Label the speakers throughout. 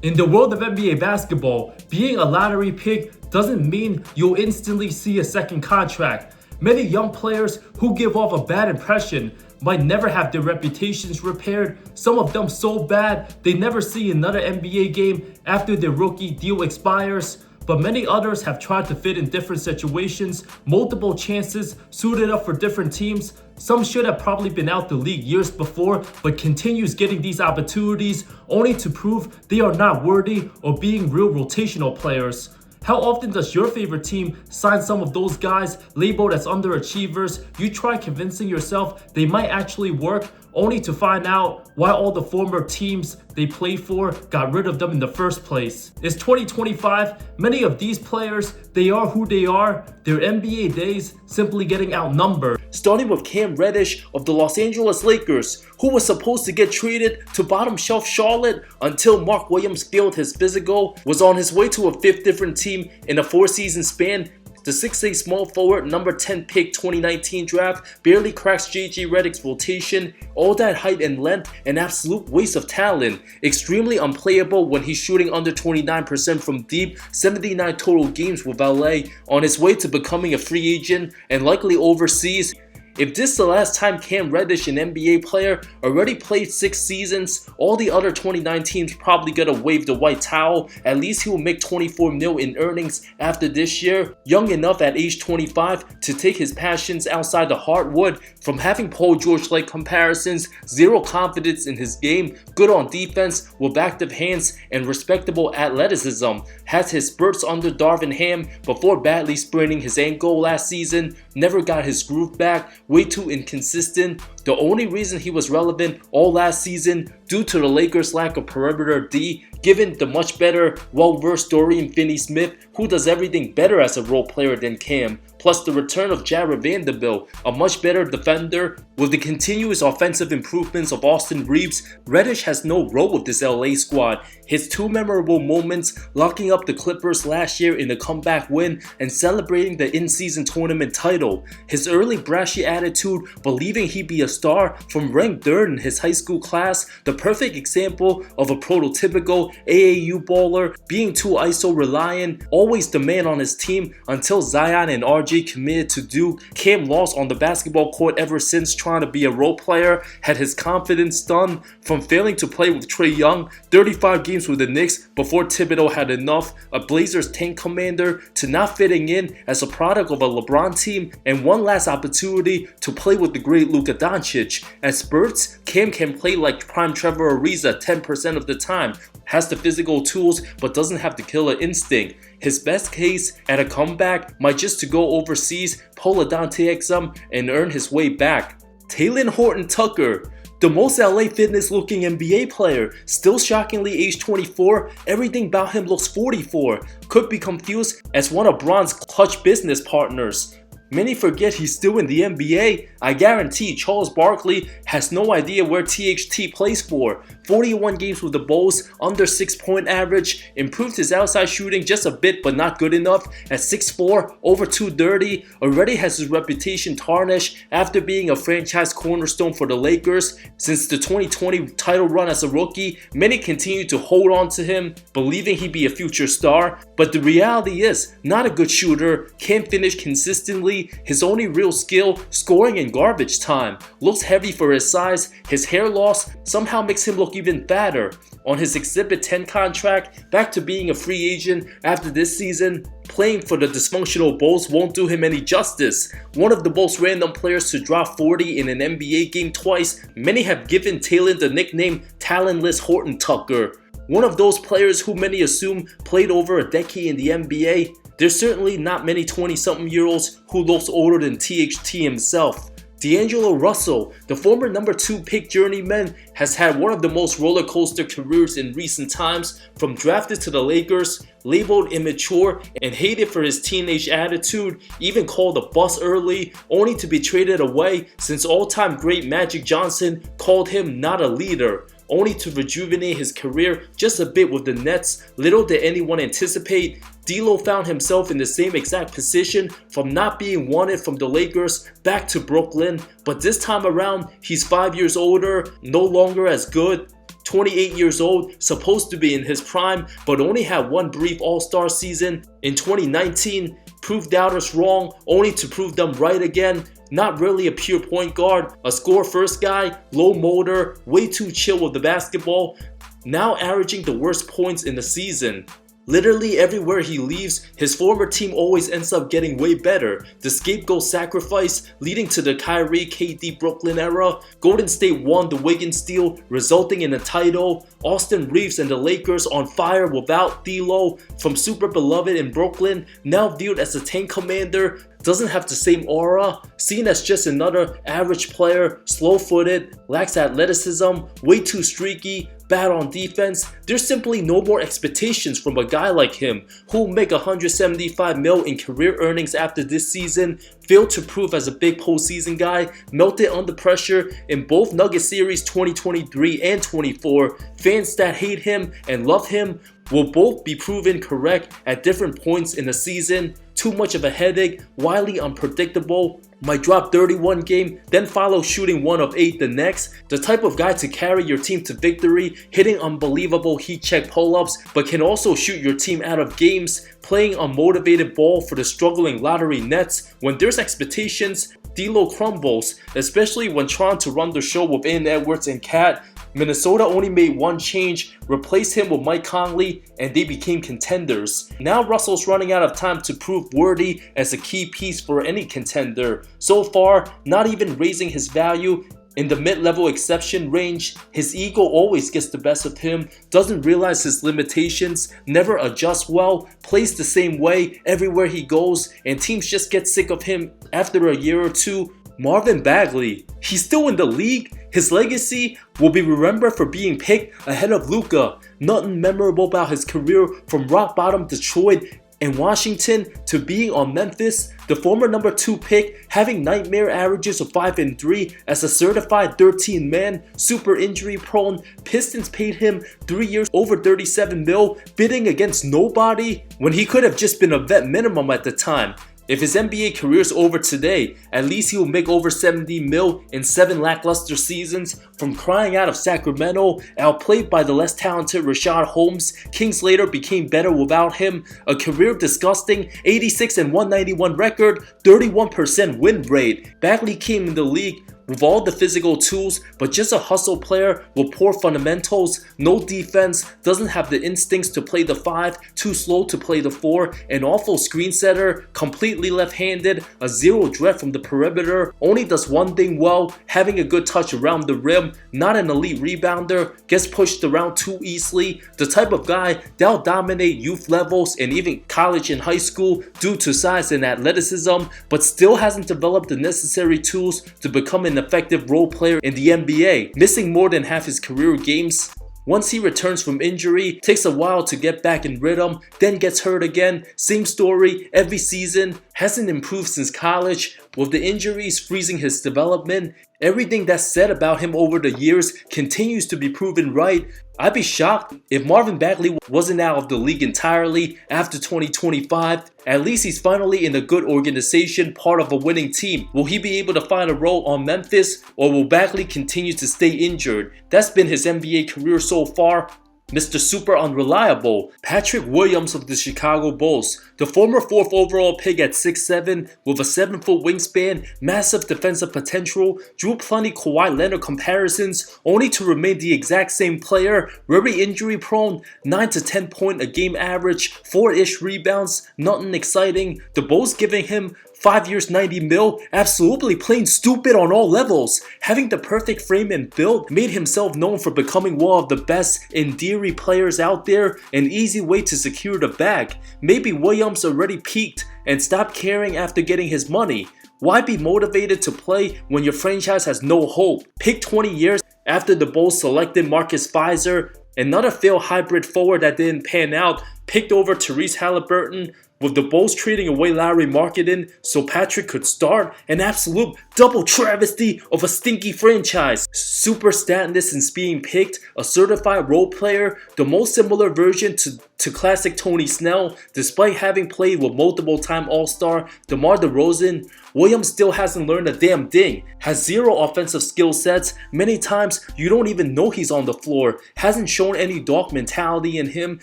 Speaker 1: In the world of NBA basketball, being a lottery pick doesn't mean you'll instantly see a second contract. Many young players who give off a bad impression might never have their reputations repaired, some of them so bad they never see another NBA game after their rookie deal expires. But many others have tried to fit in different situations, multiple chances, suited up for different teams. Some should have probably been out the league years before, but continues getting these opportunities only to prove they are not worthy of being real rotational players. How often does your favorite team sign some of those guys labeled as underachievers? You try convincing yourself they might actually work, only to find out why all the former teams they played for got rid of them in the first place. It's 2025. Many of these players, they are who they are, their NBA days simply getting outnumbered. Starting with Cam Reddish of the Los Angeles Lakers, who was supposed to get traded to bottom shelf Charlotte until Mark Williams failed his physical, was on his way to a fifth different team in a 4-season span. The 6'8" small forward, number 10 pick 2019 draft barely cracks JJ Redick's rotation. All that height and length, an absolute waste of talent. Extremely unplayable when he's shooting under 29% from deep, 79 total games with LA, on his way to becoming a free agent and likely overseas. If this is the last time Cam Reddish, an NBA player, already played 6 seasons, all the other 29 teams probably gonna wave the white towel. At least he will make 24 mil in earnings after this year. Young enough at age 25 to take his passions outside the hardwood. From having Paul George-like comparisons, zero confidence in his game, good on defense with active hands and respectable athleticism. Has his spurts under Darvin Ham before badly spraining his ankle last season. Never got his groove back. Way too inconsistent. The only reason he was relevant all last season due to the Lakers' lack of perimeter D, given the much better, well-versed Dorian Finney-Smith, who does everything better as a role player than Cam, plus the return of Jared Vanderbilt, a much better defender. With the continuous offensive improvements of Austin Reeves, Reddish has no role with this LA squad. His 2 memorable moments, locking up the Clippers last year in a comeback win and celebrating the in-season tournament title. His early brashy attitude, believing he'd be a star from ranked 3rd in his high school class, the perfect example of a prototypical AAU baller, being too ISO reliant, always the man on his team until Zion and RJ committed to Duke. Cam lost on the basketball court ever since, trying to be a role player, had his confidence stunned from failing to play with Trae Young, 35 games with the Knicks before Thibodeau had enough, a Blazers tank commander, to not fitting in as a product of a LeBron team, and one last opportunity to play with the great Luka Doncic. At spurts, Cam can play like prime Trevor Ariza 10% of the time, has the physical tools but doesn't have the killer instinct. His best case at a comeback might just to go overseas, pull a Dante Exum, and earn his way back. Talen Horton-Tucker, the most LA Fitness looking NBA player, still shockingly age 24, everything about him looks 44, could be confused as one of Bron's clutch business partners. Many forget he's still in the NBA. I guarantee Charles Barkley has no idea where THT plays for. 41 games with the Bulls, under 6-point average, improved his outside shooting just a bit but not good enough. At 6'4", over 230, already has his reputation tarnished after being a franchise cornerstone for the Lakers. Since the 2020 title run as a rookie, many continue to hold on to him, believing he'd be a future star. But the reality is, not a good shooter, can't finish consistently, his only real skill, scoring in garbage time. Looks heavy for his size, his hair loss somehow makes him look even fatter. On his Exhibit 10 contract, back to being a free agent after this season, playing for the dysfunctional Bulls won't do him any justice. One of the most random players to drop 40 in an NBA game twice, many have given Talen the nickname Talentless Horton-Tucker. One of those players who many assume played over a decade in the NBA. There's certainly not many 20-something-year-olds who looks older than THT himself. D'Angelo Russell, the former number 2 pick journeyman, has had one of the most roller coaster careers in recent times. From drafted to the Lakers, labeled immature and hated for his teenage attitude, even called a bust early, only to be traded away since all-time great Magic Johnson called him not a leader. Only to rejuvenate his career just a bit with the Nets. Little did anyone anticipate, D'Lo found himself in the same exact position, from not being wanted from the Lakers back to Brooklyn, but this time around he's 5 years older, no longer as good. 28 years old, supposed to be in his prime, but only had one brief All-Star season in 2019. Proved doubters wrong, only to prove them right again. Not really a pure point guard, a score-first guy, low motor, way too chill with the basketball. Now averaging the worst points in the season. Literally everywhere he leaves, his former team always ends up getting way better. The scapegoat sacrifice leading to the Kyrie KD Brooklyn era. Golden State won the Wiggins deal, resulting in a title. Austin Reeves and the Lakers on fire without D'Lo. From super beloved in Brooklyn, now viewed as a tank commander. Doesn't have the same aura, seen as just another average player, slow-footed, lacks athleticism, way too streaky, bad on defense. There's simply no more expectations from a guy like him, who'll make $175 million in career earnings after this season, failed to prove as a big postseason guy, melted under pressure in both Nugget Series 2023 and 24. Fans that hate him and love him will both be proven correct at different points in the season. Too much of a headache, wildly unpredictable, might drop 31 game, then follow shooting 1 of 8 the next. The type of guy to carry your team to victory, hitting unbelievable heat check pull-ups, but can also shoot your team out of games, playing unmotivated ball for the struggling lottery Nets. When there's expectations, D'Lo crumbles, especially when trying to run the show with Anthony Edwards and Cat. Minnesota only made one change, replaced him with Mike Conley, and they became contenders. Now Russell's running out of time to prove worthy as a key piece for any contender. So far, not even raising his value in the mid-level exception range. His ego always gets the best of him, doesn't realize his limitations, never adjusts well, plays the same way everywhere he goes, and teams just get sick of him after a year or two. Marvin Bagley, he's still in the league. His legacy will be remembered for being picked ahead of Luka. Nothing memorable about his career, from rock bottom Detroit and Washington to being on Memphis. The former number 2 pick having nightmare averages of 5 and 3 as a certified 13 man, super injury prone. Pistons paid him 3 years over 37 mil, bidding against nobody when he could have just been a vet minimum at the time. If his NBA career is over today, at least he will make over 70 mil in 7 lackluster seasons. From crying out of Sacramento, outplayed by the less talented Rashad Holmes, Kings later became better without him. A career disgusting 86 and 191 record, 31% win rate. Bagley came in the league with all the physical tools, but just a hustle player with poor fundamentals, no defense, doesn't have the instincts to play the 5, too slow to play the 4, an awful screen setter, completely left-handed, a zero threat from the perimeter, only does one thing well, having a good touch around the rim, not an elite rebounder, gets pushed around too easily, the type of guy that'll dominate youth levels and even college and high school due to size and athleticism, but still hasn't developed the necessary tools to become an effective role player in the NBA, missing more than half his career games. Once he returns from injury, takes a while to get back in rhythm, then gets hurt again. Same story every season, hasn't improved since college, with the injuries freezing his development. Everything that's said about him over the years continues to be proven right. I'd be shocked if Marvin Bagley wasn't out of the league entirely after 2025. At least he's finally in a good organization, part of a winning team. Will he be able to find a role on Memphis, or will Bagley continue to stay injured? That's been his NBA career so far. Mr. Super Unreliable, Patrick Williams of the Chicago Bulls, the former 4th overall pick at 6'7", with a 7-foot wingspan, massive defensive potential, drew plenty Kawhi Leonard comparisons, only to remain the exact same player, very injury prone, 9 to 10 point a game average, 4-ish rebounds, nothing exciting. The Bulls giving him 5 years, 90 mil, absolutely plain stupid on all levels. Having the perfect frame and build, made himself known for becoming one of the best in-theory players out there, an easy way to secure the bag. Maybe Williams already peaked and stopped caring after getting his money. Why be motivated to play when your franchise has no hope? Pick 20 years after the Bulls selected Marcus Fizer, another failed hybrid forward that didn't pan out, picked over Tyrese Halliburton, with the Bulls trading away Larry Marketing so Patrick could start, an absolute double travesty of a stinky franchise. Super statness since being picked, a certified role player, the most similar version to classic Tony Snell, despite having played with multiple-time All-Star DeMar DeRozan. Williams still hasn't learned a damn thing, has zero offensive skill sets, many times you don't even know he's on the floor, hasn't shown any dog mentality in him,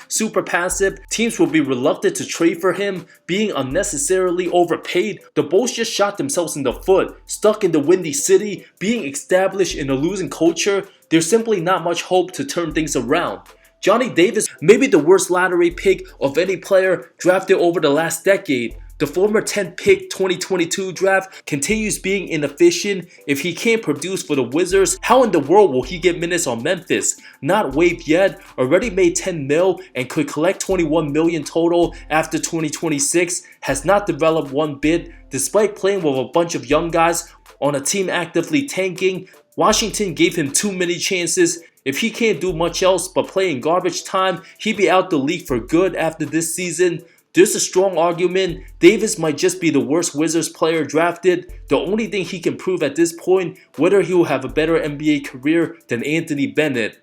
Speaker 1: super passive, teams will be reluctant to trade for him, being unnecessarily overpaid. The Bulls just shot themselves in the foot, stuck in the Windy City, being established in a losing culture. There's simply not much hope to turn things around. Johnny Davis may be the worst lottery pick of any player drafted over the last decade. The former 10th pick 2022 draft continues being inefficient. If he can't produce for the Wizards, how in the world will he get minutes on Memphis? Not waived yet, already made 10 mil and could collect 21 million total after 2026, has not developed one bit despite playing with a bunch of young guys on a team actively tanking. Washington gave him too many chances. If he can't do much else but play in garbage time, he'd be out the league for good after this season. There's a strong argument Davis might just be the worst Wizards player drafted. The only thing he can prove at this point, whether he will have a better NBA career than Anthony Bennett.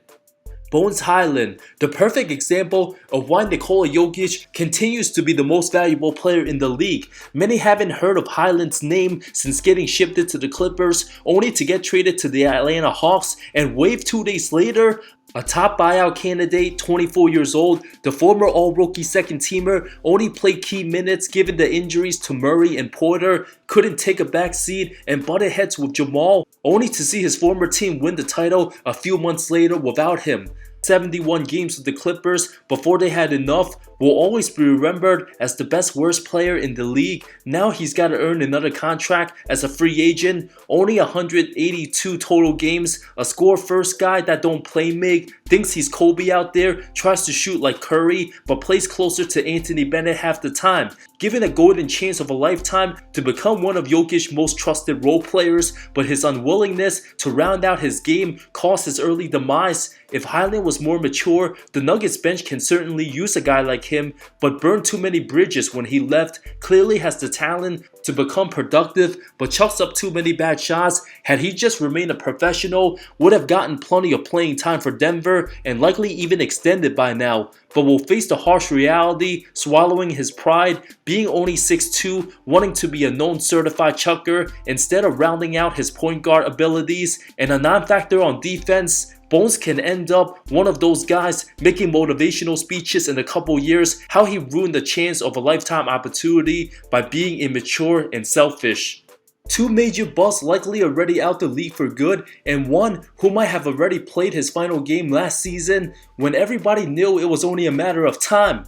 Speaker 1: Bones Hyland, the perfect example of why Nikola Jokic continues to be the most valuable player in the league. Many haven't heard of Hyland's name since getting shipped to the Clippers, only to get traded to the Atlanta Hawks and waived 2 days later. A top buyout candidate, 24 years old, the former all-rookie second-teamer, only played key minutes given the injuries to Murray and Porter, couldn't take a back seat and butted heads with Jamal, only to see his former team win the title a few months later without him. 71 games with the Clippers before they had enough, will always be remembered as the best worst player in the league. Now he's got to earn another contract as a free agent. Only 182 total games, a score first guy that don't play make, thinks he's Kobe out there, tries to shoot like Curry, but plays closer to Anthony Bennett half the time. Given a golden chance of a lifetime to become one of Jokic's most trusted role players, but his unwillingness to round out his game caused his early demise. If Hyland was more mature, the Nuggets bench can certainly use a guy like him, but burned too many bridges when he left. Clearly has the talent to become productive, but chucks up too many bad shots. Had he just remained a professional, would have gotten plenty of playing time for Denver and likely even extended by now, but will face the harsh reality, swallowing his pride, being only 6'2", wanting to be a known certified chucker instead of rounding out his point guard abilities, and a non-factor on defense. Bones can end up one of those guys making motivational speeches in a couple years how he ruined the chance of a lifetime opportunity by being immature and selfish. Two major busts likely already out the league for good, and one who might have already played his final game last season when everybody knew it was only a matter of time.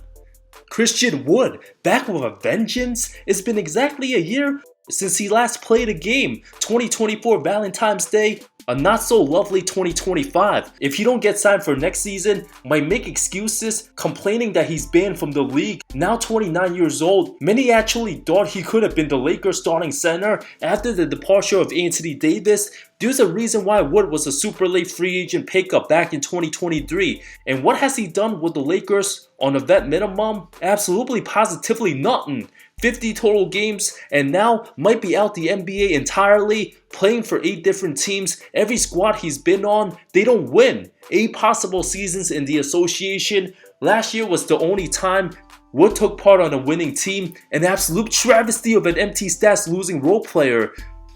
Speaker 1: Christian Wood, back with a vengeance? It's been exactly a year since he last played a game. 2024 Valentine's Day, a not so lovely 2025. If he don't get signed for next season, might make excuses, complaining that he's banned from the league. Now 29 years old, many actually thought he could have been the Lakers starting center after the departure of Anthony Davis. There's a reason why Wood was a super late free agent pickup back in 2023. And what has he done with the Lakers on a vet minimum? Absolutely positively nothing. 50 total games, and now might be out the NBA entirely, playing for 8 different teams. Every squad he's been on, they don't win. 8 possible seasons in the association. Last year was the only time Wood took part on a winning team. An absolute travesty of an empty stats losing role player.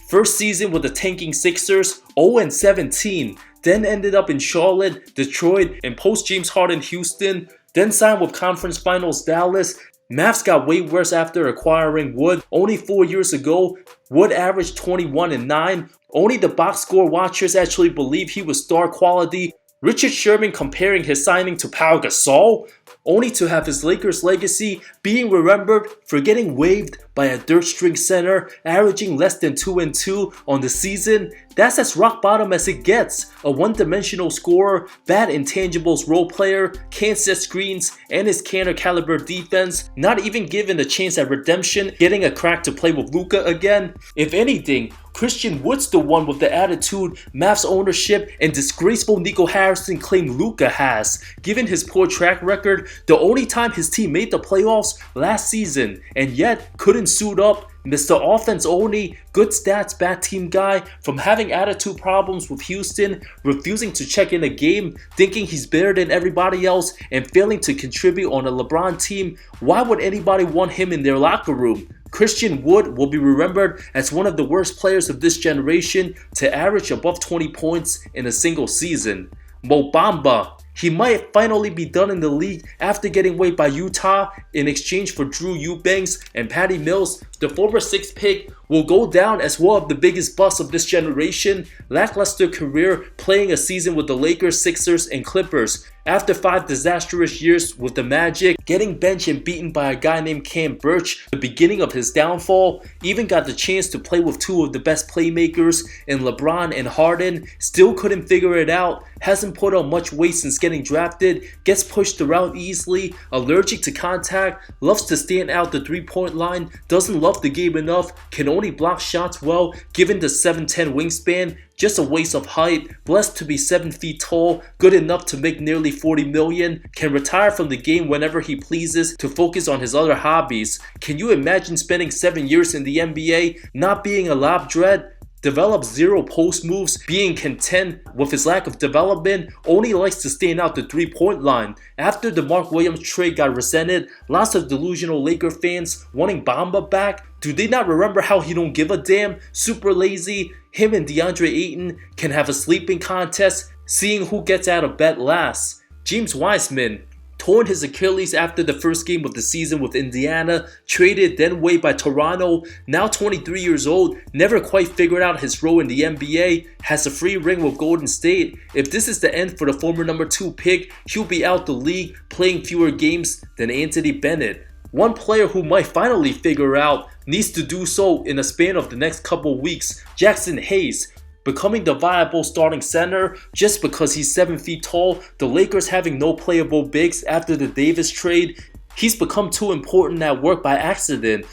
Speaker 1: First season with the tanking Sixers, 0-17. Then ended up in Charlotte, Detroit, and post James Harden Houston. Then signed with Conference Finals Dallas. Mavs got way worse after acquiring Wood. Only 4 years ago, Wood averaged 21 and 9. Only the box score watchers actually believe he was star quality. Richard Sherman comparing his signing to Pau Gasol, only to have his Lakers legacy being remembered for getting waived by a dirt string center, averaging less than 2-2 on the season. That's as rock bottom as it gets. A one-dimensional scorer, bad intangibles role player, can't set screens, and his Cantor caliber defense, not even given a chance at redemption, getting a crack to play with Luka again. If anything, Christian Wood's the one with the attitude Mavs ownership and disgraceful Nico Harrison claim Luka has. Given his poor track record, the only time his team made the playoffs last season, and yet couldn't suit up. Mr. Offense only, good stats, bad team guy, from having attitude problems with Houston, refusing to check in a game, thinking he's better than everybody else, and failing to contribute on a LeBron team. Why would anybody want him in their locker room? Christian Wood will be remembered as one of the worst players of this generation to average above 20 points in a single season. Mo Bamba. He might finally be done in the league after getting waived by Utah in exchange for Drew Eubanks and Patty Mills. The former 6th pick will go down as one of the biggest busts of this generation. Lackluster career playing a season with the Lakers, Sixers, and Clippers. After 5 disastrous years with the Magic, getting benched and beaten by a guy named Cam Birch, the beginning of his downfall, even got the chance to play with 2 of the best playmakers in LeBron and Harden, still couldn't figure it out, hasn't put on much weight since getting drafted, gets pushed around easily, allergic to contact, loves to stand out the 3-point line, doesn't love the game enough, can only block shots well given the 7'10" wingspan, just a waste of height, blessed to be 7 feet tall, good enough to make nearly $40 million, can retire from the game whenever he pleases to focus on his other hobbies. Can you imagine spending 7 years in the NBA, not being a lob dread? Develops 0 post moves, being content with his lack of development, only likes to stand out the 3-point line. After the Mark Williams trade got resented, lots of delusional Laker fans wanting Bamba back. Do they not remember how he don't give a damn? Super lazy. Him and DeAndre Ayton can have a sleeping contest, seeing who gets out of bed last. James Wiseman. Torn his Achilles after the first game of the season with Indiana, traded then waived by Toronto, now 23 years old, never quite figured out his role in the NBA, has a free ring with Golden State. If this is the end for the former number 2 pick, he'll be out the league playing fewer games than Anthony Bennett. One player who might finally figure out needs to do so in a span of the next couple weeks, Jackson Hayes. Becoming the viable starting center just because he's 7 feet tall, the Lakers having no playable bigs after the Davis trade, he's become too important at work by accident.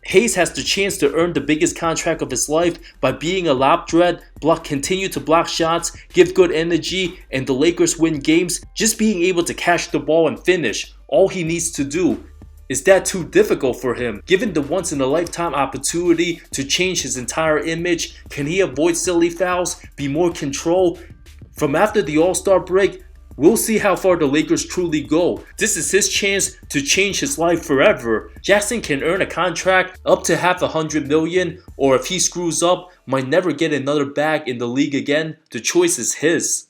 Speaker 1: Hayes has the chance to earn the biggest contract of his life by being a lob dread, continue to block shots, give good energy, and the Lakers win games just being able to catch the ball and finish. All he needs to do. Is that too difficult for him? Given the once-in-a-lifetime opportunity to change his entire image, can he avoid silly fouls, be more control? From after the All-Star break, we'll see how far the Lakers truly go. This is his chance to change his life forever. Jackson can earn a contract up to $500 million, or if he screws up, might never get another bag in the league again. The choice is his.